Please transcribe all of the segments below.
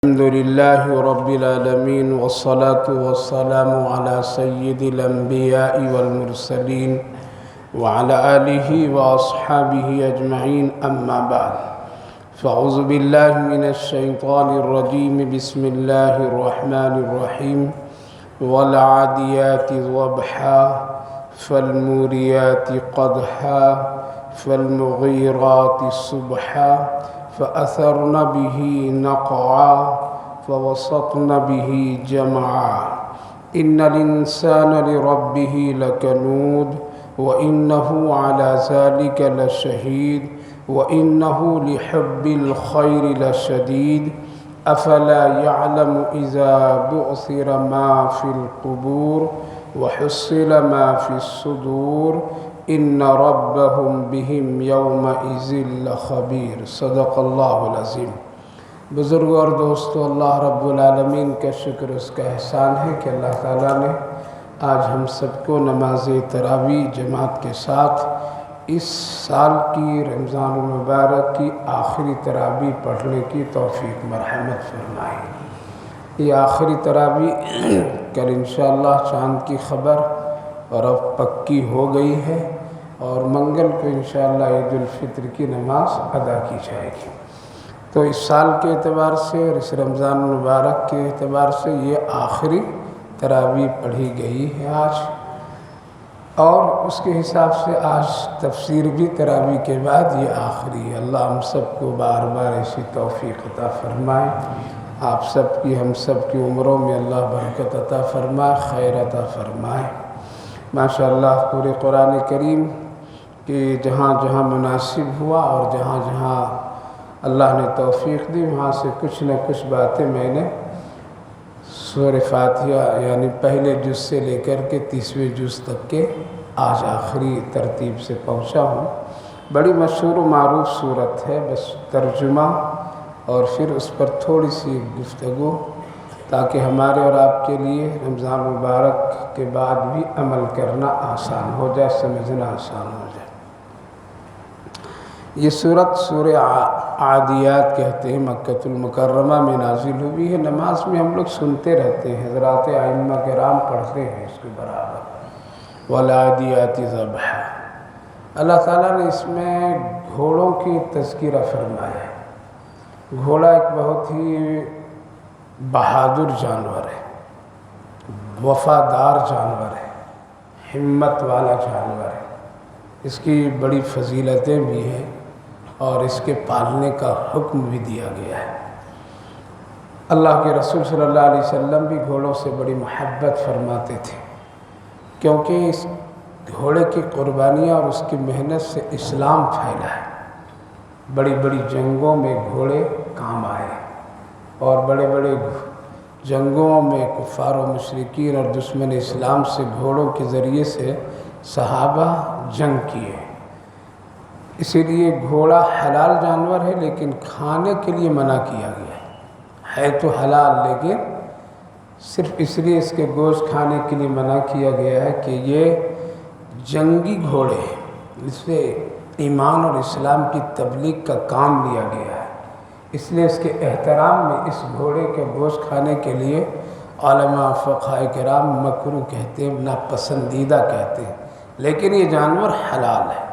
الحمد لله رب العالمين والصلاة والسلام على سيد الأنبياء والمرسلين وعلى آله وأصحابه أجمعين أما بعد فأعوذ بالله من الشيطان الرجيم بسم الله الرحمن الرحيم والعاديات ضبحا فالموريات قدحا فالمغيرات صبحا فأثرن به نقعا فوسطن به جمعا إن الإنسان لربه لكنود وإنه على ذلك لشهيد وإنه لحب الخير لشديد أفلا يعلم إذا بعثر ما في القبور وحصل ما في الصدور إن ربهم بهم يومئذ لخبير صدق اللہ العظیم۔ بزرگوں اور دوستو، اللہ رب العالمین کا شکر، اس کا احسان ہے کہ اللہ تعالیٰ نے آج ہم سب کو نماز تراویح جماعت کے ساتھ اس سال کی رمضان المبارک کی آخری تراویح پڑھنے کی توفیق مرحمت فرمائی۔ یہ آخری تراویح کل انشاءاللہ چاند کی خبر اور اب پکی ہو گئی ہے، اور منگل کو انشاءاللہ عید الفطر کی نماز ادا کی جائے گی۔ تو اس سال کے اعتبار سے اور اس رمضان المبارک کے اعتبار سے یہ آخری تراویح پڑھی گئی ہے آج، اور اس کے حساب سے آج تفسیر بھی تراویح کے بعد یہ آخری ہے۔ اللہ ہم سب کو بار بار ایسی توفیق عطا فرمائے، آپ سب کی ہم سب کی عمروں میں اللہ برکت عطا فرمائے، خیر عطا فرمائے۔ ماشاءاللہ پورے قرآن کریم کہ جہاں جہاں مناسب ہوا اور جہاں جہاں اللہ نے توفیق دی، وہاں سے کچھ نہ کچھ باتیں میں نے سورہ فاتحہ یعنی پہلے جز سے لے کر کے 30ویں جز تک کے آج آخری ترتیب سے پہنچا ہوں۔ بڑی مشہور و معروف صورت ہے، بس ترجمہ اور پھر اس پر تھوڑی سی گفتگو، تاکہ ہمارے اور آپ کے لیے رمضان مبارک کے بعد بھی عمل کرنا آسان ہو جائے، سمجھنا آسان ہو جائے۔ یہ سورت سورہ عادیات کہتے ہیں، مکۃ المکرمہ میں نازل ہوئی ہے۔ نماز میں ہم لوگ سنتے رہتے ہیں، حضرات ائمہ کرام پڑھتے ہیں اس کے برابر، والعادیات ضبحا۔ اللہ تعالیٰ نے اس میں گھوڑوں کی تذکرہ فرمایا ہے۔ گھوڑا ایک بہت ہی بہادر جانور ہے، وفادار جانور ہے، ہمت والا جانور ہے۔ اس کی بڑی فضیلتیں بھی ہیں اور اس کے پالنے کا حکم بھی دیا گیا ہے۔ اللہ کے رسول صلی اللہ علیہ وسلم بھی گھوڑوں سے بڑی محبت فرماتے تھے، کیونکہ اس گھوڑے کی قربانیاں اور اس کی محنت سے اسلام پھیلا ہے۔ بڑی بڑی جنگوں میں گھوڑے کام آئے، اور بڑے بڑے جنگوں میں کفار و مشرکین اور دشمن اسلام سے گھوڑوں کے ذریعے سے صحابہ جنگ کیے۔ اسی لیے گھوڑا حلال جانور ہے، لیکن کھانے کے لیے منع کیا گیا ہے تو حلال، لیکن صرف اس لیے اس کے گوشت کھانے کے لیے منع کیا گیا ہے کہ یہ جنگی گھوڑے ہیں، اس سے ایمان اور اسلام کی تبلیغ کا کام لیا گیا ہے۔ اس لیے اس کے احترام میں اس گھوڑے کے گوشت کھانے کے لیے علماء فقہاء کرام مکروہ کہتے ہیں، ناپسندیدہ کہتے ہیں، لیکن یہ جانور حلال ہے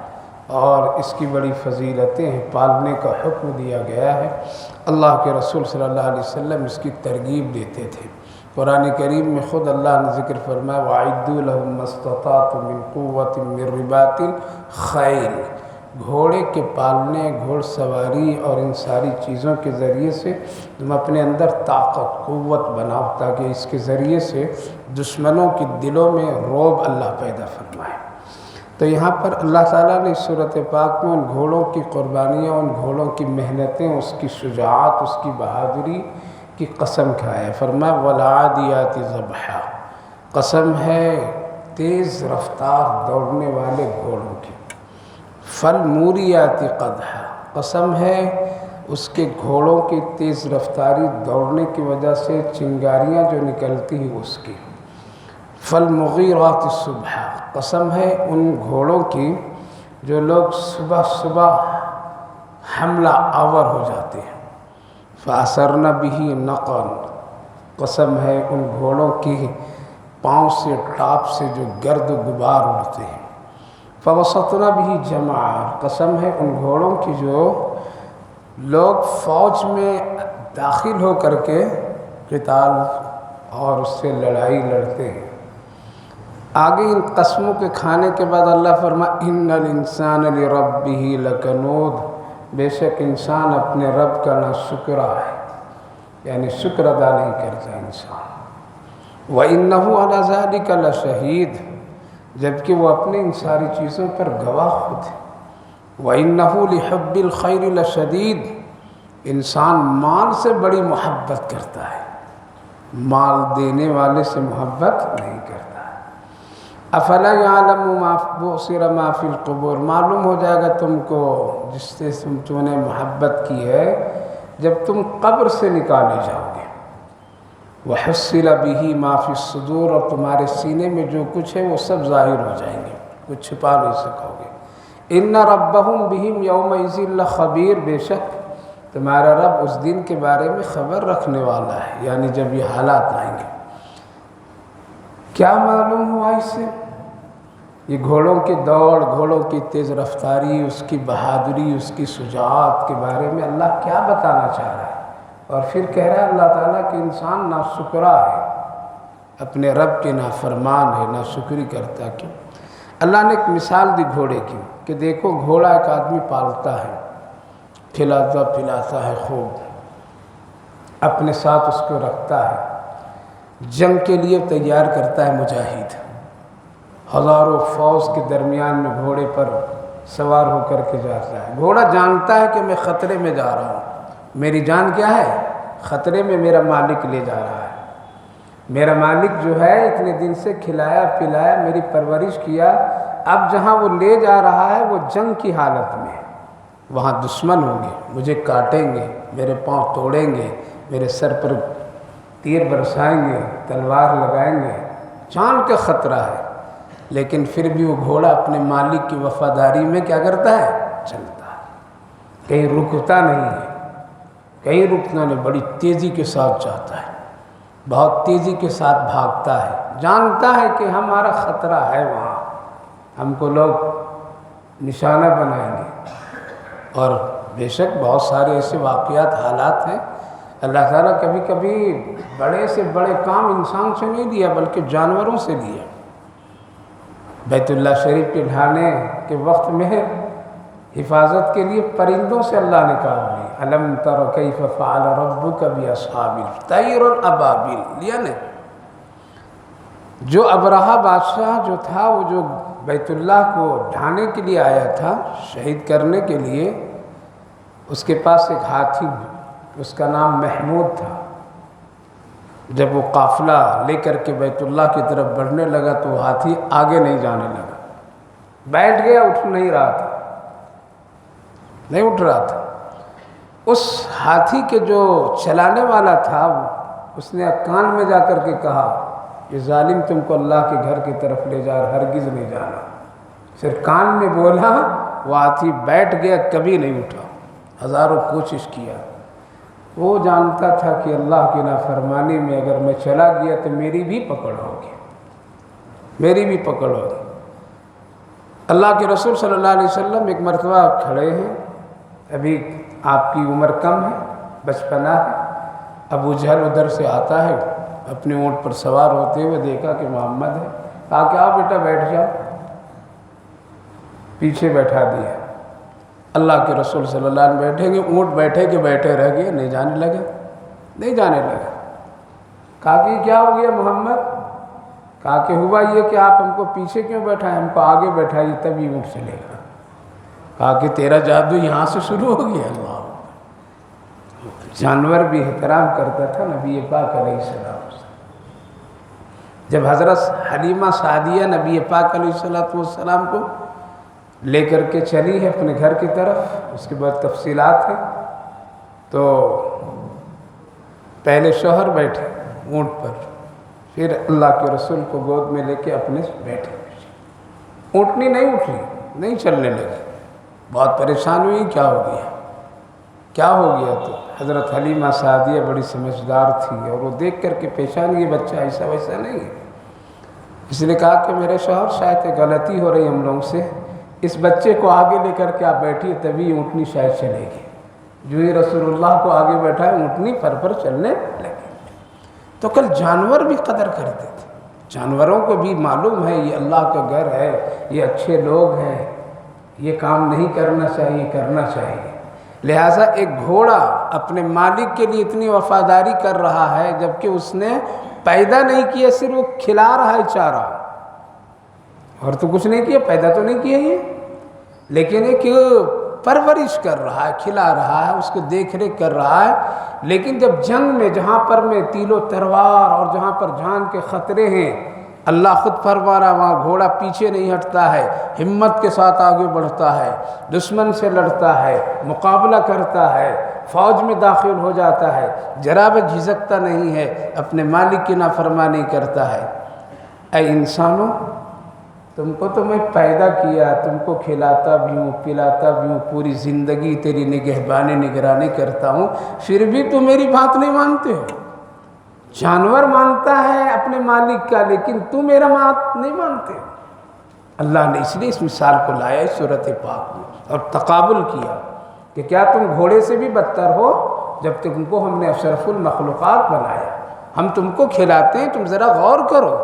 اور اس کی بڑی فضیلتیں ہیں، پالنے کا حکم دیا گیا ہے۔ اللہ کے رسول صلی اللہ علیہ وسلم اس کی ترغیب دیتے تھے۔ قرآن کریم میں خود اللہ نے ذکر فرمایا وَأَعِدُّوا لَهُم مَّا اسْتَطَعْتُم مِّن قُوَّةٍ مِّن رِّبَاطِ الْخَيْلِ۔ گھوڑے کے پالنے، گھوڑ سواری اور ان ساری چیزوں کے ذریعے سے تم اپنے اندر طاقت، قوت بناؤ، تاکہ اس کے ذریعے سے دشمنوں کے دلوں میں رعب اللہ پیدا فرمائے۔ تو یہاں پر اللہ تعالیٰ نے سورۃ پاک میں ان گھوڑوں کی قربانیاں، ان گھوڑوں کی محنتیں، اس کی شجاعت، اس کی بہادری کی قسم کھایا ہے۔ فرمایا والعادیات ضبحا، قسم ہے تیز رفتار دوڑنے والے گھوڑوں کی۔ فالموریات قدحا، قسم ہے اس کے گھوڑوں کی تیز رفتاری دوڑنے کی وجہ سے چنگاریاں جو نکلتی ہیں اس کی۔ فالمغیرات صبحا، قسم ہے ان گھوڑوں کی جو لوگ صبح صبح حملہ آور ہو جاتے ہیں۔ فَأَثَرْنَ بِهِ نَقْعًا، قسم ہے ان گھوڑوں کی پاؤں سے ٹاپ سے جو گرد و غبار اڑتے ہیں۔ فَوَسَطْنَ بِهِ جَمْعًا، قسم ہے ان گھوڑوں کی جو لوگ فوج میں داخل ہو کر کے قتال اور اس سے لڑائی لڑتے ہیں۔ آگے ان قسموں کے کھانے کے بعد اللہ فرمایا اِنَّ الْإِنسَانَ لِرَبِّهِ لَكَنُودٌ، بے شک انسان اپنے رب کا ناشکرا ہے، یعنی شکر ادا نہیں کرتا انسان۔ وَإِنَّهُ عَلَى ذَلِكَ لَشَهِيدٌ، جبکہ وہ اپنے ان ساری چیزوں پر گواہ خود ہے۔ وَإِنَّهُ لِحُبِّ الْخَيْرِ لَشَدِيدٌ، انسان مال سے بڑی محبت کرتا ہے، مال دینے والے سے محبت نہیں کرتا ہے۔ افلا یعلم ما بؤثر ما فی القبور، معلوم ہو جائے گا تم کو جس سے تم نے محبت کی ہے جب تم قبر سے نکالے جاؤ گے۔ وحصل به ما فی الصدور، اور تمہارے سینے میں جو کچھ ہے وہ سب ظاہر ہو جائیں گے، کچھ چھپا نہیں سکو گے۔ ان ربهم بهم یومئذ لخبیر، بے شک تمہارا رب اس دن کے بارے میں خبر رکھنے والا ہے، یعنی جب یہ حالات آئیں گے۔ کیا معلوم ہوا اس سے؟ یہ گھوڑوں کی دوڑ، گھوڑوں کی تیز رفتاری، اس کی بہادری، اس کی شجاعت کے بارے میں اللہ کیا بتانا چاہ رہا ہے؟ اور پھر کہہ رہا ہے اللہ تعالیٰ کہ انسان ناشکرا ہے، اپنے رب کے نافرمان ہے، ناشکری کرتا۔ کیوں؟ اللہ نے ایک مثال دی گھوڑے کی کہ دیکھو گھوڑا ایک آدمی پالتا ہے، کھلاتا پلاتا ہے، خوب اپنے ساتھ اس کو رکھتا ہے، جنگ کے لیے تیار کرتا ہے مجاہد، ہزاروں فوج کے درمیان میں گھوڑے پر سوار ہو کر کے جاتا ہے۔ گھوڑا جانتا ہے کہ میں خطرے میں جا رہا ہوں، میری جان کیا ہے؟ خطرے میں، میرا مالک لے جا رہا ہے۔ میرا مالک جو ہے اتنے دن سے کھلایا پلایا، میری پرورش کیا، اب جہاں وہ لے جا رہا ہے وہ جنگ کی حالت میں، وہاں دشمن ہوں گے، مجھے کاٹیں گے، میرے پاؤں توڑیں گے، میرے سر پر تیر برسائیں گے، تلوار لگائیں گے، جان کا خطرہ ہے، لیکن پھر بھی وہ گھوڑا اپنے مالک کی وفاداری میں کیا کرتا ہے؟ چلتا ہے، کہیں رکتا نہیں ہے، کہیں رکنا نہیں، بڑی تیزی کے ساتھ جاتا ہے، بہت تیزی کے ساتھ بھاگتا ہے، جانتا ہے کہ ہمارا خطرہ ہے وہاں، ہم کو لوگ نشانہ بنائیں گے۔ اور بے شک بہت سارے ایسے واقعات حالات ہیں، اللہ تعالیٰ کبھی کبھی بڑے سے بڑے کام انسان سے نہیں دیا بلکہ جانوروں سے دیا۔ بیت اللہ شریف کے ڈھانے کے وقت میں حفاظت کے لیے پرندوں سے اللہ نے کام لی۔ الم تر کیف فعل ربک باصحاب الطیر الابابیل، لیا نے جو ابرہہ بادشاہ جو تھا، وہ جو بیت اللہ کو ڈھانے کے لیے آیا تھا، شہید کرنے کے لیے، اس کے پاس ایک ہاتھی، اس کا نام محمود تھا۔ جب وہ قافلہ لے کر کے بیت اللہ کی طرف بڑھنے لگا تو وہ ہاتھی آگے نہیں جانے لگا، بیٹھ گیا، اٹھ نہیں رہا تھا، نہیں اٹھ رہا تھا۔ اس ہاتھی کے جو چلانے والا تھا اس نے کان میں جا کر کے کہا یہ ظالم تم کو اللہ کے گھر کی طرف لے جا رہا، ہرگز نہیں جانا۔ صرف کان میں بولا، وہ ہاتھی بیٹھ گیا، کبھی نہیں اٹھا، ہزاروں کوشش کیا۔ وہ جانتا تھا کہ اللہ کی نافرمانی میں اگر میں چلا گیا تو میری بھی پکڑ ہوگی، میری بھی پکڑ ہوگی۔ اللہ کے رسول صلی اللہ علیہ وسلم ایک مرتبہ کھڑے ہیں، ابھی آپ کی عمر کم ہے، بچپنا ہے، ابو جہل ادھر سے آتا ہے، اپنے اونٹ پر سوار ہوتے ہوئے دیکھا کہ محمد ہے، کہا کہ آؤ بیٹا بیٹھ جاؤ، پیچھے بیٹھا دیا۔ اللہ کے رسول صلی اللہ علیہ وسلم بیٹھیں گے، اونٹ بیٹھے کے بیٹھے رہ گئے، نہیں جانے لگے، نہیں جانے لگا۔ کہا کہ کیا ہو گیا محمد؟ کہا کہ ہوا یہ کہ آپ ہم کو پیچھے کیوں بیٹھائیں، ہم کو آگے بیٹھائیے تبھی اونٹ چلے گا۔ کہا کہ تیرا جادو یہاں سے شروع ہو گیا۔ اللہ جانور بھی احترام کرتا تھا نبی پاک علیہ السلام۔ جب حضرت حلیمہ سعدیہ نبی پاک علیہ السلام کو لے کر کے چلی ہے اپنے گھر کی طرف، اس کے بعد تفصیلات ہیں، تو پہلے شوہر بیٹھے اونٹ پر، پھر اللہ کے رسول کو گود میں لے کے اپنے بیٹھے، اونٹنی نہیں اٹھی، نہیں چلنے لگی، بہت پریشان ہوئی، کیا ہو گیا، کیا ہو گیا؟ تو حضرت حلیمہ سعدیہ بڑی سمجھدار تھی اور وہ دیکھ کر کے پیشان یہ بچہ ایسا ویسا نہیں ہے، اس نے کہا کہ میرے شوہر شاید غلطی ہو رہی ہم لوگوں سے، اس بچے کو آگے لے کر کے آپ بیٹھیے تبھی اونٹنی شاید چلے گی۔ جو ہی رسول اللہ کو آگے بیٹھا اونٹنی پر چلنے لگی۔ تو کل جانور بھی قدر کرتے تھے، جانوروں کو بھی معلوم ہے یہ اللہ کا گھر ہے، یہ اچھے لوگ ہیں، یہ کام نہیں کرنا چاہیے، کرنا چاہیے۔ لہٰذا ایک گھوڑا اپنے مالک کے لیے اتنی وفاداری کر رہا ہے جبکہ اس نے پیدا نہیں کیا، صرف وہ کھلا رہا ہے چارہ، اور تو کچھ نہیں کیا، پیدا تو نہیں کیا یہ، لیکن ایک پرورش کر رہا ہے، کھلا رہا ہے، اس کو دیکھ ریکھ کر رہا ہے۔ لیکن جب جنگ میں جہاں پر میں تیر و تلوار اور جہاں پر جان کے خطرے ہیں، اللہ خود فرما رہا وہاں گھوڑا پیچھے نہیں ہٹتا ہے، ہمت کے ساتھ آگے بڑھتا ہے، دشمن سے لڑتا ہے، مقابلہ کرتا ہے، فوج میں داخل ہو جاتا ہے، ذرا بھی جھجکتا نہیں ہے، اپنے مالک کی نافرمانی کرتا ہے۔ اے انسانوں، تم کو تو میں پیدا کیا، تم کو کھلاتا بھی ہوں، پلاتا بھی ہوں، پوری زندگی تیری نگہبانی نگرانی کرتا ہوں، پھر بھی تم میری بات نہیں مانتے ہو۔ جانور مانتا ہے اپنے مالک کا، لیکن تم میرا بات نہیں مانتے ہو۔ اللہ نے اس لیے اس مثال کو لایا اس سورۃ پاک میں اور تقابل کیا کہ کیا تم گھوڑے سے بھی بدتر ہو جب تم کو ہم نے اشرف المخلوقات بنایا، ہم تم کو کھلاتے ہیں، تم ذرا غور کرو،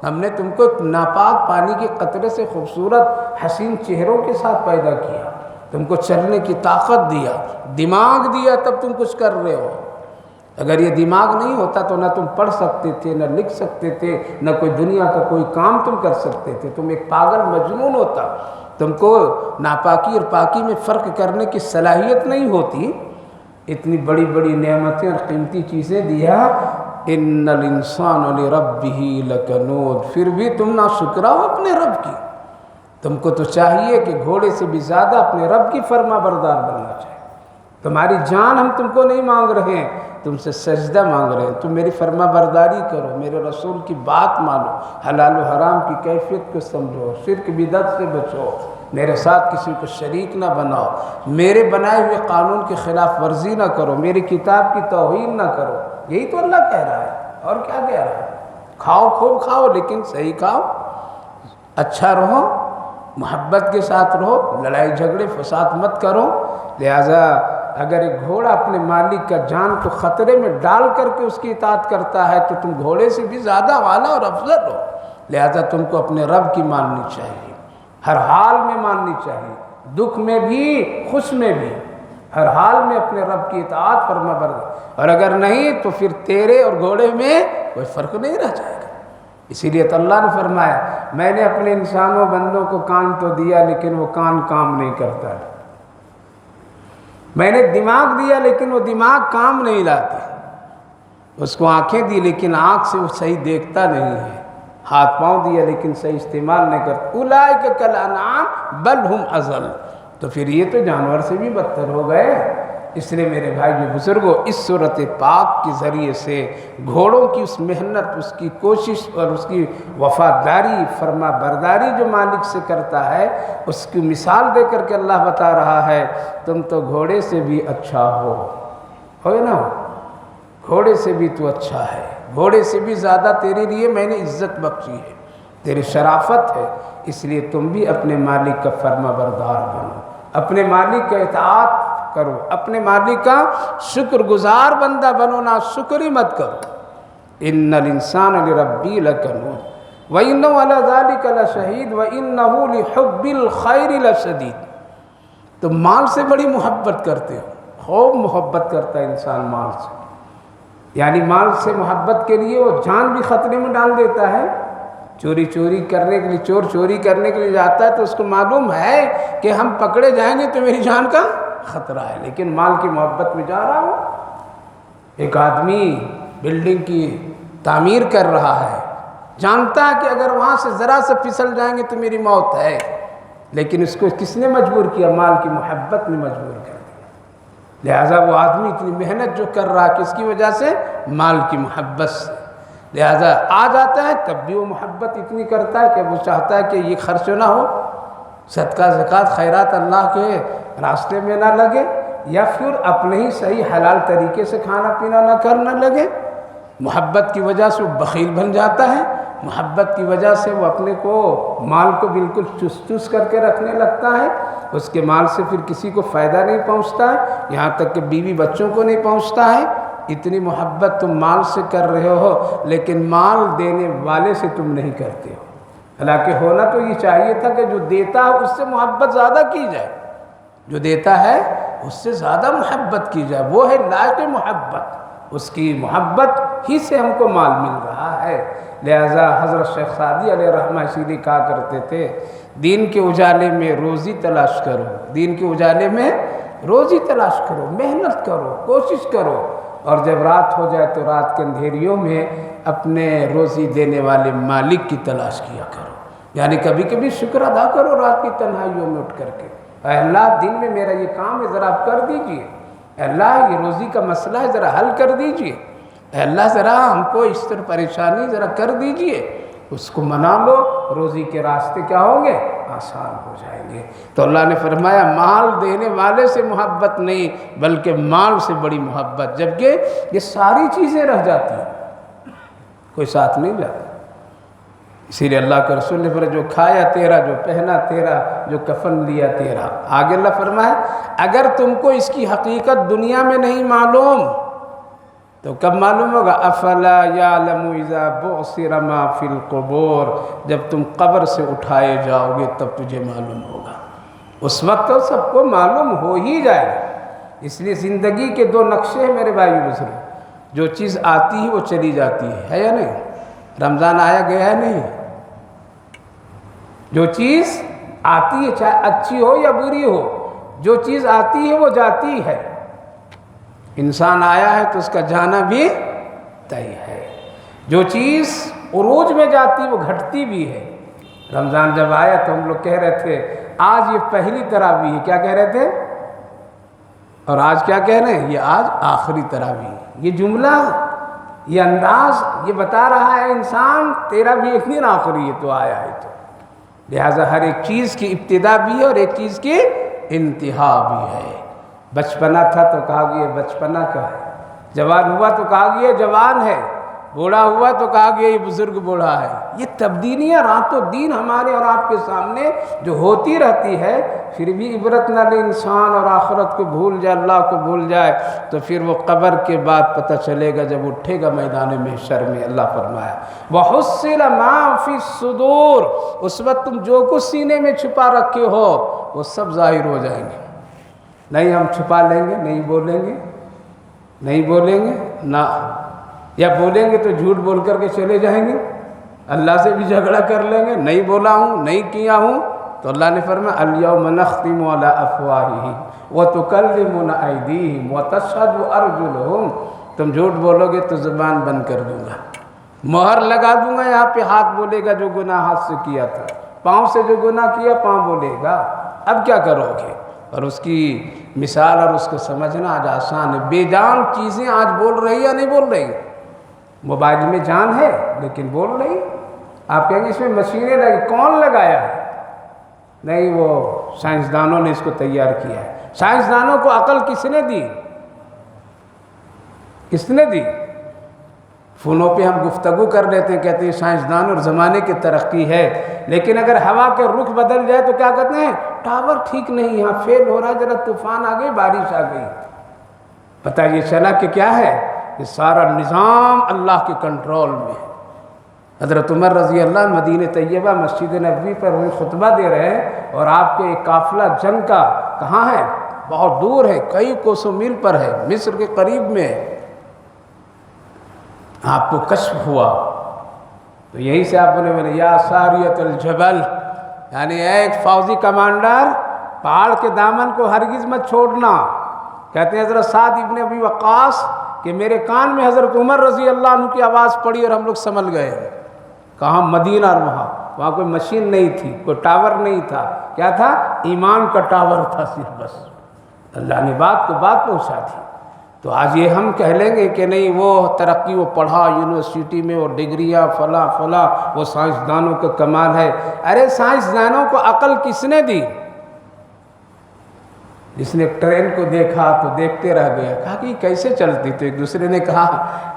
ہم نے تم کو ناپاک پانی کے قطرے سے خوبصورت حسین چہروں کے ساتھ پیدا کیا، تم کو چلنے کی طاقت دیا، دماغ دیا، تب تم کچھ کر رہے ہو۔ اگر یہ دماغ نہیں ہوتا تو نہ تم پڑھ سکتے تھے، نہ لکھ سکتے تھے، نہ کوئی دنیا کا کوئی کام تم کر سکتے تھے، تم ایک پاگل مجنون ہوتا، تم کو ناپاکی اور پاکی میں فرق کرنے کی صلاحیت نہیں ہوتی۔ اتنی بڑی بڑی نعمتیں اور قیمتی چیزیں دیا، ان الانسان لربہ لکنود، پھر بھی تم نہ شکرا ہو اپنے رب کی۔ تم کو تو چاہیے کہ گھوڑے سے بھی زیادہ اپنے رب کی فرما بردار بننا چاہیے۔ تمہاری جان ہم تم کو نہیں مانگ رہے ہیں، تم سے سجدہ مانگ رہے ہیں، تم میری فرما برداری کرو، میرے رسول کی بات مانو، حلال و حرام کی کیفیت کو سمجھو، شرک بدعت سے بچو، میرے ساتھ کسی کو شریک نہ بناؤ، میرے بنائے ہوئے قانون کی خلاف ورزی نہ کرو، میری کتاب کی توہین نہ کرو۔ یہی تو اللہ کہہ رہا ہے، اور کیا کہہ رہا ہے؟ کھاؤ، خوب کھاؤ، لیکن صحیح کھاؤ، اچھا رہو، محبت کے ساتھ رہو، لڑائی جھگڑے فساد مت کرو۔ لہٰذا اگر ایک گھوڑا اپنے مالک کا جان کو خطرے میں ڈال کر کے اس کی اطاعت کرتا ہے تو تم گھوڑے سے بھی زیادہ اعلیٰ اور افضل ہو۔ لہٰذا تم کو اپنے رب کی ماننی چاہیے، ہر حال میں ماننی چاہیے، دکھ میں بھی، خوش میں بھی، ہر حال میں اپنے رب کی اطاعت فرما بردار، اور اگر نہیں تو پھر تیرے اور گھوڑے میں کوئی فرق نہیں رہ جائے گا۔ اسی لیے تو اللہ نے فرمایا میں نے اپنے انسانوں بندوں کو کان تو دیا لیکن وہ کان کام نہیں کرتا ہے، میں نے دماغ دیا لیکن وہ دماغ کام نہیں لاتے، اس کو آنکھیں دی لیکن آنکھ سے وہ صحیح دیکھتا نہیں ہے، ہاتھ پاؤں دیا لیکن صحیح استعمال نہیں کرتا، اولئک کالانعام بل ہم اضل، تو پھر یہ تو جانور سے بھی بدتر ہو گئے۔ اس لیے میرے بھائی بزرگوں، اس سورۃ پاک کے ذریعے سے گھوڑوں کی اس محنت، اس کی کوشش اور اس کی وفاداری، فرما برداری جو مالک سے کرتا ہے، اس کی مثال دے کر کے اللہ بتا رہا ہے تم تو گھوڑے سے بھی اچھا ہو نا، گھوڑے سے بھی تو اچھا ہے، گھوڑے سے بھی زیادہ تیرے لیے میں نے عزت بخشی ہے، تیری شرافت ہے، اس لیے تم بھی اپنے مالک کا فرما بردار بنو، اپنے مالک کا اطاعت کرو، اپنے مالک کا شکر گزار بندہ بنو، نہ شکری مت کرو۔ ان الانسان لربہ لکنود وانہ علی ذلک لشہید وانہ لحب الخیر لشدید، تم مال سے بڑی محبت کرتے ہو، خوب محبت کرتا ہے انسان مال سے، یعنی مال سے محبت کے لیے وہ جان بھی خطرے میں ڈال دیتا ہے، چوری کرنے کے لیے، چور چوری کرنے کے لیے جاتا ہے تو اس کو معلوم ہے کہ ہم پکڑے جائیں گے تو میری جان کا خطرہ ہے، لیکن مال کی محبت میں جا رہا ہوں۔ ایک آدمی بلڈنگ کی تعمیر کر رہا ہے، جانتا ہے کہ اگر وہاں سے ذرا سے پھسل جائیں گے تو میری موت ہے، لیکن اس کو کس نے مجبور کیا؟ مال کی محبت نے مجبور کر دیا۔ لہٰذا وہ آدمی اتنی محنت جو کر رہا ہے کس کی وجہ سے؟ مال کی محبت سے، لہٰذا آ جاتا ہے تب بھی وہ محبت اتنی کرتا ہے کہ وہ چاہتا ہے کہ یہ خرچ نہ ہو، صدقہ زکوٰۃ خیرات اللہ کے راستے میں نہ لگے، یا پھر اپنے ہی صحیح حلال طریقے سے کھانا پینا نہ کرنا لگے۔ محبت کی وجہ سے وہ بخیل بن جاتا ہے، محبت کی وجہ سے وہ اپنے کو مال کو بالکل چست چست کر کے رکھنے لگتا ہے، اس کے مال سے پھر کسی کو فائدہ نہیں پہنچتا ہے، یہاں تک کہ بیوی بچوں کو نہیں پہنچتا ہے۔ اتنی محبت تم مال سے کر رہے ہو لیکن مال دینے والے سے تم نہیں کرتے ہو۔ حالانکہ ہونا تو یہ چاہیے تھا کہ جو دیتا ہے اس سے محبت زیادہ کی جائے، جو دیتا ہے اس سے زیادہ محبت کی جائے، وہ ہے لائق محبت، اس کی محبت ہی سے ہم کو مال مل رہا ہے۔ لہذا حضرت شیخ سعدی علیہ رحمہ اسی لیے کہا کرتے تھے، دین کے اجالے میں روزی تلاش کرو، دین کے اجالے میں روزی تلاش کرو، محنت کرو، کوشش کرو، اور جب رات ہو جائے تو رات کے اندھیریوں میں اپنے روزی دینے والے مالک کی تلاش کیا کرو، یعنی کبھی کبھی شکر ادا کرو رات کی تنہائیوں میں اٹھ کر کے، اے اللہ دن میں میرا یہ کام ہے ذرا آپ کر دیجئے، اے اللہ یہ روزی کا مسئلہ ہے ذرا حل کر دیجئے، اے اللہ ذرا ہم کو اس طرح پریشانی ذرا کر دیجئے، اس کو منا لو، روزی کے راستے کیا ہوں گے؟ آسان ہو جائیں گے۔ تو اللہ نے فرمایا مال دینے والے سے محبت نہیں بلکہ مال سے بڑی محبت، جبکہ یہ ساری چیزیں رہ جاتی ہیں، کوئی ساتھ نہیں جاتا۔ اسی لیے اللہ کے رسول نے فرمایا جو کھایا تیرا، جو پہنا تیرا، جو کفن لیا تیرا۔ آگے اللہ فرمایا اگر تم کو اس کی حقیقت دنیا میں نہیں معلوم تو کب معلوم ہوگا؟ افلا یعلم اذا بعثر ما فی القبور، جب تم قبر سے اٹھائے جاؤ گے تب تجھے معلوم ہوگا۔ اس وقت تو سب کو معلوم ہو ہی جائے گا۔ اس لیے زندگی کے دو نقشے ہیں میرے بھائی بزرگ، جو چیز آتی ہے وہ چلی جاتی ہے یا نہیں؟ رمضان آیا گیا ہے نہیں؟ جو چیز آتی ہے چاہے اچھی ہو یا بری ہو، جو چیز آتی ہے وہ جاتی ہے۔ انسان آیا ہے تو اس کا جانا بھی طے ہے۔ جو چیز عروج میں جاتی وہ گھٹتی بھی ہے۔ رمضان جب آیا تو ہم لوگ کہہ رہے تھے آج یہ پہلی تراویح ہے، کیا کہہ رہے تھے؟ اور آج کیا کہہ رہے ہیں؟ یہ آج آخری تراویح ہے۔ یہ جملہ، یہ انداز یہ بتا رہا ہے انسان تیرا بھی ایک دن آخری ہے تو آیا ہے تو، لہٰذا ہر ایک چیز کی ابتدا بھی ہے اور ایک چیز کی انتہا بھی ہے۔ بچپنا تھا تو کہا گیا بچپنا کا ہے، جوان ہوا تو کہا گیا جوان ہے، بوڑھا ہوا تو کہا گیا یہ بزرگ بوڑھا ہے۔ یہ تبدیلیاں راتوں دن ہمارے اور آپ کے سامنے جو ہوتی رہتی ہے، پھر بھی عبرت نہ لے انسان اور آخرت کو بھول جائے، اللہ کو بھول جائے تو پھر وہ قبر کے بعد پتہ چلے گا جب اٹھے گا میدان محشر میں۔ اللہ فرمایا وَحُصِّلَ مَا فِي الصُّدُورِ، اس وقت تم جو کچھ سینے میں چھپا رکھے ہو وہ سب ظاہر ہو جائیں گے۔ نہیں ہم چھپا لیں گے، نہیں بولیں گے، نہیں بولیں گے نہ، یا بولیں گے تو جھوٹ بول کر کے چلے جائیں گے، اللہ سے بھی جھگڑا کر لیں گے، نہیں بولا ہوں، نہیں کیا ہوں۔ تو اللہ نے فرمایا الْيَوْمَ نَخْتِمُ عَلَىٰ أَفْوَاهِهِمْ وَتُكَلِّمُنَا أَيْدِيهِمْ وَتَشْهَدُ أَرْجُلُهُمْ، تم جھوٹ بولو گے تو زبان بند کر دوں گا، مہر لگا دوں گا، یہاں پہ ہاتھ بولے گا جو گناہ ہاتھ سے کیا تھا، پاؤں سے جو گناہ کیا پاؤں بولے گا۔ اب کیا کرو گے؟ اور اس کی مثال اور اس کو سمجھنا آج آسان ہے۔ بے جان چیزیں آج بول رہی یا نہیں بول رہی؟ موبائل میں جان ہے لیکن بول رہی۔ آپ کہیں گے اس میں مشینیں لگی، کون لگایا ہے؟ نہیں، وہ سائنسدانوں نے اس کو تیار کیا ہے۔ سائنسدانوں کو عقل کس نے دی؟ کس نے دی؟ فونوں پہ ہم گفتگو کر لیتے ہیں، کہتے ہیں سائنسدان اور زمانے کی ترقی ہے، لیکن اگر ہوا کے رخ بدل جائے تو کیا کہتے ہیں؟ ٹاور ٹھیک نہیں، یہاں فیل ہو رہا ہے، ذرا طوفان آ گئی، بارش آ گئی۔ پتہ یہ چلا کہ کیا ہے؟ یہ سارا نظام اللہ کے کنٹرول میں ہے۔ حضرت عمر رضی اللہ مدینہ طیبہ مسجد نبوی پر وہ خطبہ دے رہے ہیں اور آپ کے ایک قافلہ جنگ کا کہاں ہے؟ بہت دور ہے، کئی کوسوں میل پر ہے، مصر کے قریب میں ہے۔ آپ کو کشف ہوا تو یہی سے آپ نے بولے یا ساریۃ الجبل، یعنی ایک فوجی کمانڈر پہاڑ کے دامن کو ہرگز مت چھوڑنا۔ کہتے ہیں حضرت سعد ابن ابی وقاص کہ میرے کان میں حضرت عمر رضی اللہ عنہ کی آواز پڑی اور ہم لوگ سنبھل گئے۔ کہاں؟ مدینہ، اور وہاں کوئی مشین نہیں تھی، کوئی ٹاور نہیں تھا، کیا تھا؟ ایمان کا ٹاور تھا صرف، بس اللہ نے بات کو بات پہنچا دی۔ تو آج یہ ہم کہہ لیں گے کہ نہیں وہ ترقی، وہ پڑھا یونیورسٹی میں، وہ ڈگریاں فلاں فلاں، وہ سائنسدانوں کا کمال ہے۔ ارے سائنسدانوں کو عقل کس نے دی؟ جس نے ٹرین کو دیکھا تو دیکھتے رہ گیا، کہا کہ یہ کیسے چلتی؟ تو ایک دوسرے نے کہا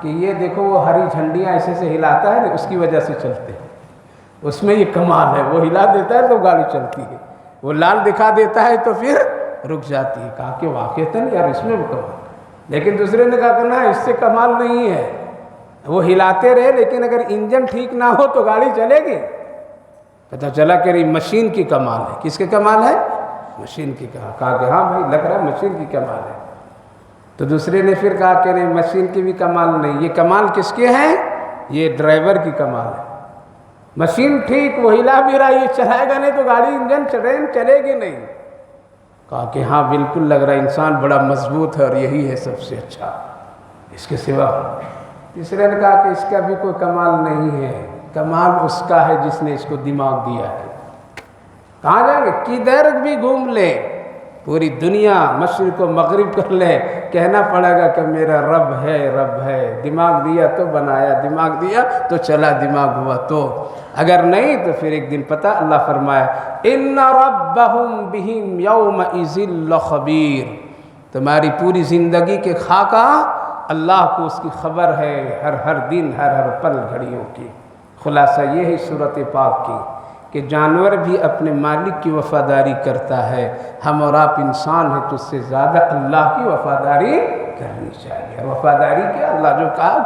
کہ یہ دیکھو وہ ہری جھنڈیاں ایسے سے ہلاتا ہے نا، اس کی وجہ سے چلتے ہیں، اس میں یہ کمال ہے، وہ ہلا دیتا ہے تو گاڑی چلتی ہے، وہ لال دکھا دیتا ہے تو پھر رک جاتی ہے۔ کہا کہ واقعتاً یار اس میں بھی کمال، لیکن دوسرے نے کہا کہ نہ، اس سے کمال نہیں ہے، وہ ہلاتے رہے لیکن اگر انجن ٹھیک نہ ہو تو گاڑی چلے گی۔ پتہ چلا کہ یہ مشین کی کمال ہے۔ کس کے کمال ہے؟ مشین کی۔ کہا کہ ہاں بھائی لگ رہا ہے مشین کی کمال ہے۔ تو دوسرے نے پھر کہا کہ نہیں، مشین کی بھی کمال نہیں، یہ کمال کس کے ہیں؟ یہ ڈرائیور کی کمال ہے۔ مشین ٹھیک، وہ ہلا بھی رہا، یہ چلائے گا نہیں تو گاڑی انجن ٹرین چلے گی نہیں۔ کہا کہ ہاں بالکل لگ رہا ہے انسان بڑا مضبوط ہے اور یہی ہے سب سے اچھا، اس کے سوا۔ تیسرے نے کہا کہ اس کا بھی کوئی کمال نہیں ہے، کمال اس کا ہے جس نے اس کو دماغ دیا ہے۔ کہاں جائیں گے؟ کدھر بھی گھوم لے، پوری دنیا مشرق و مغرب کر لے، کہنا پڑے گا کہ میرا رب ہے، رب ہے، دماغ دیا تو بنایا، دماغ دیا تو چلا، دماغ ہوا تو، اگر نہیں تو پھر ایک دن پتہ اللہ فرمایا ان ربہم بہم یومئذ لخبیر، تمہاری پوری زندگی کے خاکہ اللہ کو اس کی خبر ہے، ہر دن ہر پل گھڑیوں کی۔ خلاصہ یہ ہے سورۃ پاک کی کہ جانور بھی اپنے مالک کی وفاداری کرتا ہے، ہم اور آپ انسان ہیں تو اس سے زیادہ اللہ کی وفاداری کرنی چاہیے۔ وفاداری کیا؟ اللہ جو کہا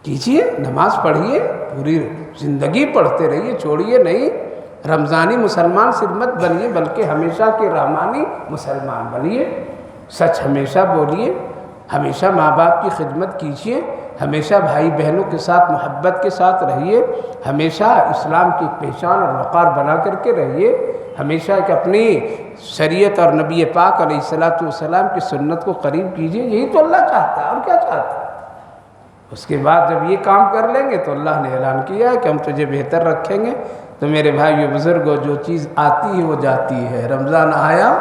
کیجئے، نماز پڑھیے، پوری زندگی پڑھتے رہیے، چھوڑیے نہیں۔ رمضانی مسلمان صرف مت بنیے بلکہ ہمیشہ کے رحمانی مسلمان بنیے، سچ ہمیشہ بولیے، ہمیشہ ماں باپ کی خدمت کیجیے، ہمیشہ بھائی بہنوں کے ساتھ محبت کے ساتھ رہیے، ہمیشہ اسلام کی پہچان اور وقار بنا کر کے رہیے، ہمیشہ ایک اپنی شریعت اور نبی پاک علیہ السلام کی سنت کو قریب کیجیے۔ یہی تو اللہ چاہتا ہے، اور کیا چاہتا ہے؟ اس کے بعد جب یہ کام کر لیں گے تو اللہ نے اعلان کیا ہے کہ ہم تجھے بہتر رکھیں گے۔ تو میرے بھائیو بزرگوں، جو چیز آتی ہے وہ جاتی ہے۔ رمضان آیا،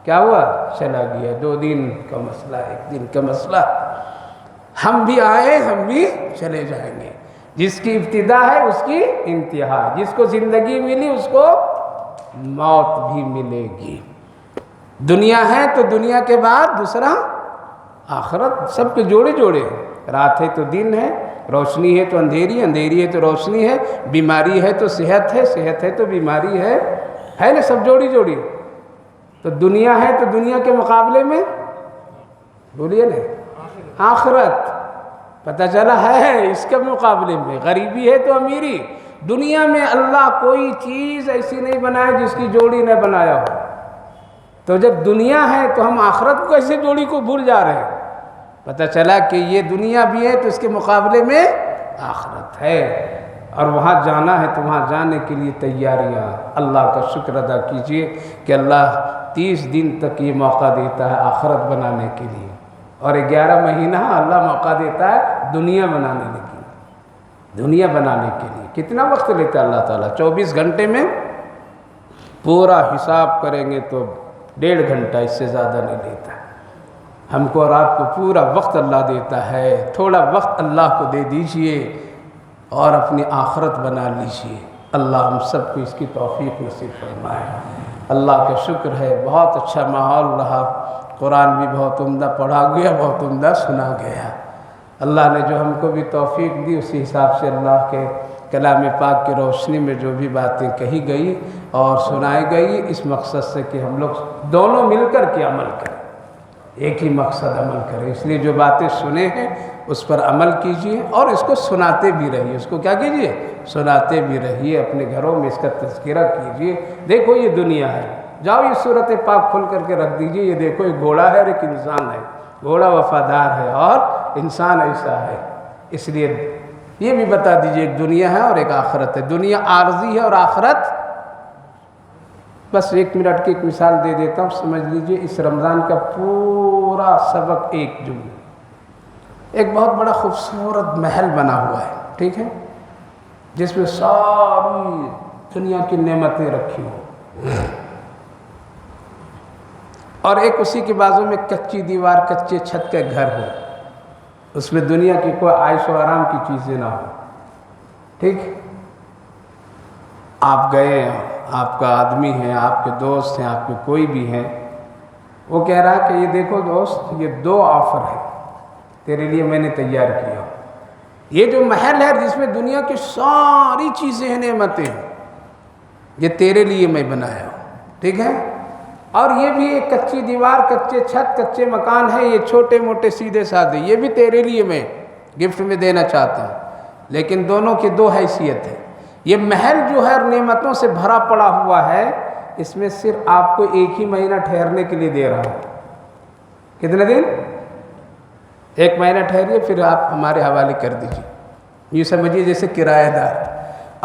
کیا ہوا؟ چلا گیا۔ 2 دن کا مسئلہ، 1 دن کا مسئلہ، ہم بھی آئے، ہم بھی چلے جائیں گے۔ جس کی ابتدا ہے اس کی انتہا، جس کو زندگی ملی اس کو موت بھی ملے گی۔ دنیا ہے تو دنیا کے بعد دوسرا آخرت، سب کے جوڑے جوڑے ہیں۔ رات ہے تو دن ہے، روشنی ہے تو اندھیری، اندھیری ہے تو روشنی ہے، بیماری ہے تو صحت ہے، صحت ہے تو بیماری ہے نا، سب جوڑی جوڑی۔ تو دنیا ہے تو دنیا کے مقابلے میں بولیے نا آخرت، پتہ چلا ہے اس کے مقابلے میں غریبی ہے تو امیری۔ دنیا میں اللہ کوئی چیز ایسی نہیں بنائے جس کی جوڑی نہ بنایا ہو، تو جب دنیا ہے تو ہم آخرت کو ایسے جوڑی کو بھول جا رہے ہیں۔ پتہ چلا کہ یہ دنیا بھی ہے تو اس کے مقابلے میں آخرت ہے، اور وہاں جانا ہے تو وہاں جانے کے لیے تیاریاں۔ اللہ کا شکر ادا کیجئے کہ اللہ 30 دن تک یہ موقع دیتا ہے آخرت بنانے کے لیے، اور 11 مہینہ اللہ موقع دیتا ہے دنیا بنانے کے لیے، دنیا بنانے کے لیے۔ کتنا وقت لیتا ہے اللہ تعالیٰ؟ 24 گھنٹے میں پورا حساب کریں گے تو 1.5 گھنٹہ، اس سے زیادہ نہیں لیتا۔ ہم کو اور آپ کو پورا وقت اللہ دیتا ہے، تھوڑا وقت اللہ کو دے دیجئے اور اپنی آخرت بنا لیجئے۔ اللہ ہم سب کو اس کی توفیق نصیب فرمائے۔ اللہ کا شکر ہے، بہت اچھا ماحول رہا، قرآن بھی بہت عمدہ پڑھا گیا، بہت عمدہ سنا گیا۔ اللہ نے جو ہم کو بھی توفیق دی، اسی حساب سے اللہ کے کلام پاک کی روشنی میں جو بھی باتیں کہی گئی اور سنائی گئی، اس مقصد سے کہ ہم لوگ دونوں مل کر کے عمل کریں، ایک ہی مقصد عمل کریں۔ اس لیے جو باتیں سنے ہیں اس پر عمل کیجئے، اور اس کو سناتے بھی رہیے۔ اس کو کیا کیجئے؟ سناتے بھی رہیے، اپنے گھروں میں اس کا تذکرہ کیجئے۔ دیکھو یہ دنیا ہے، جاؤ یہ سورۃ پاک کھول کر کے رکھ دیجئے، یہ دیکھو ایک گھوڑا ہے اور ایک انسان ہے، گھوڑا وفادار ہے اور انسان ایسا ہے۔ اس لیے یہ بھی بتا دیجئے ایک دنیا ہے اور ایک آخرت ہے۔ دنیا عارضی ہے اور آخرت، بس 1 منٹ کی ایک مثال دے دیتا ہوں، سمجھ لیجئے۔ اس رمضان کا پورا سبق ایک جملہ، ایک بہت بڑا خوبصورت محل بنا ہوا ہے، ٹھیک ہے، جس میں ساری دنیا کی نعمتیں رکھی ہوں، اور ایک اسی کے بازو میں کچی دیوار، کچے چھت کا گھر ہو، اس میں دنیا کی کوئی عائش و آرام کی چیزیں نہ ہو، ٹھیک۔ آپ گئے آپ کا آدمی ہے، آپ کے دوست ہیں، آپ کے کوئی بھی ہیں، وہ کہہ رہا کہ یہ دیکھو دوست، یہ 2 آفر ہیں تیرے لیے میں نے تیار کیا، یہ جو محل ہے جس میں دنیا کی ساری چیزیں ہیں، نعمتیں ہیں، یہ تیرے لیے میں بنایا ہوں، ٹھیک ہے؟ اور یہ بھی ایک کچی دیوار، کچے چھت، کچے مکان ہے، یہ چھوٹے موٹے سیدھے سادے، یہ بھی تیرے لیے میں گفٹ میں دینا چاہتا ہوں، لیکن دونوں کی 2 حیثیت ہے۔ یہ محل جو ہے نعمتوں سے بھرا پڑا ہوا ہے، اس میں صرف آپ کو 1 ہی مہینہ ٹھہرنے کے لیے دے رہا ہوں۔ کتنے دن؟ 1 مہینہ ٹھہریے، پھر آپ ہمارے حوالے کر دیجیے، یہ سمجھیے جیسے کرایہ دار۔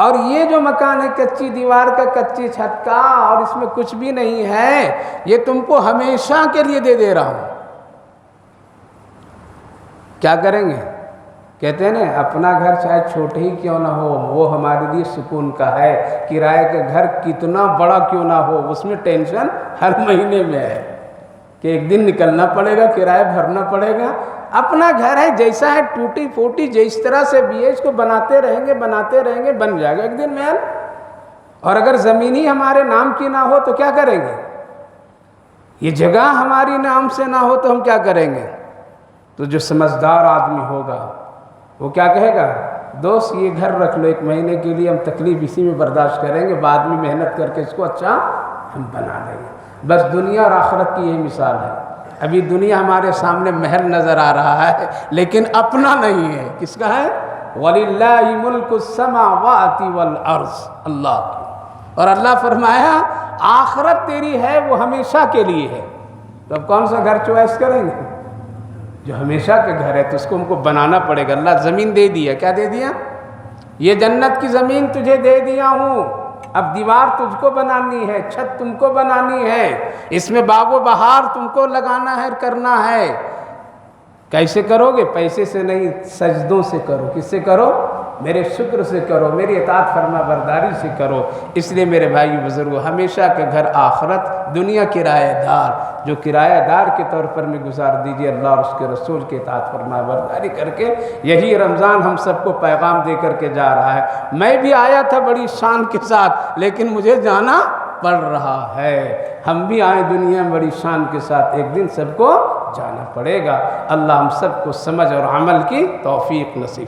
اور یہ جو مکان ہے کچی دیوار کا، کچی چھت کا، اور اس میں کچھ بھی نہیں ہے، یہ تم کو ہمیشہ کے لیے دے رہا ہوں۔ کیا کریں گے؟ کہتے ہیں نا، اپنا گھر چاہے چھوٹے ہی کیوں نہ ہو، وہ ہمارے لیے سکون کا ہے، کرائے کا گھر کتنا بڑا کیوں نہ ہو، اس میں ٹینشن ہر مہینے میں ہے کہ ایک دن نکلنا پڑے گا، کرایہ بھرنا پڑے گا۔ اپنا گھر ہے، جیسا ہے ٹوٹی پھوٹی جس طرح سے بھی ہے، اس کو بناتے رہیں گے، بن جائے گا ایک دن محل۔ اور اگر زمین ہی ہمارے نام کی نہ ہو تو کیا کریں گے؟ یہ جگہ ہماری نام سے نہ ہو تو ہم کیا کریں گے؟ تو جو سمجھدار آدمی ہوگا وہ کیا کہے گا؟ دوست یہ گھر رکھ لو، 1 مہینے کے لیے ہم تکلیف اسی میں برداشت کریں گے، بعد میں محنت کر کے اس کو اچھا ہم بنا لیں گے۔ بس دنیا اور آخرت کی یہی مثال ہے۔ ابھی دنیا ہمارے سامنے محل نظر آ رہا ہے، لیکن اپنا نہیں ہے۔ کس کا ہے؟ وَلِلَّهِ مُلْكُ السَّمَاوَاتِ وَالْأَرْضِ، اللہ کی۔ اور اللہ فرمایا آخرت تیری ہے، وہ ہمیشہ کے لیے ہے۔ تو اب کون سا گھر چوائس کریں گے؟ جو ہمیشہ کے گھر ہے، تو اس کو ہم کو بنانا پڑے گا۔ اللہ زمین دے دیا، کیا دے دیا؟ یہ جنت کی زمین تجھے دے دیا ہوں، اب دیوار تجھ کو بنانی ہے، چھت تم کو بنانی ہے، اس میں باغ و بہار تم کو لگانا ہے، کرنا ہے۔ کیسے کرو گے؟ پیسے سے نہیں، سجدوں سے کرو۔ کس سے کرو؟ میرے شکر سے کرو، میری اطاعت فرما برداری سے کرو۔ اس لیے میرے بھائی بزرگو، ہمیشہ کے گھر آخرت، دنیا کرایہ دار، جو کرایہ دار کے طور پر میں گزار دیجئے اللہ اور اس کے رسول کی اطاعت فرما برداری کر کے۔ یہی رمضان ہم سب کو پیغام دے کر کے جا رہا ہے۔ میں بھی آیا تھا بڑی شان کے ساتھ، لیکن مجھے جانا پڑ رہا ہے۔ ہم بھی آئے دنیا میں بڑی شان کے ساتھ، ایک دن سب کو جانا پڑے گا۔ اللہ ہم سب کو سمجھ اور عمل کی توفیق نصیب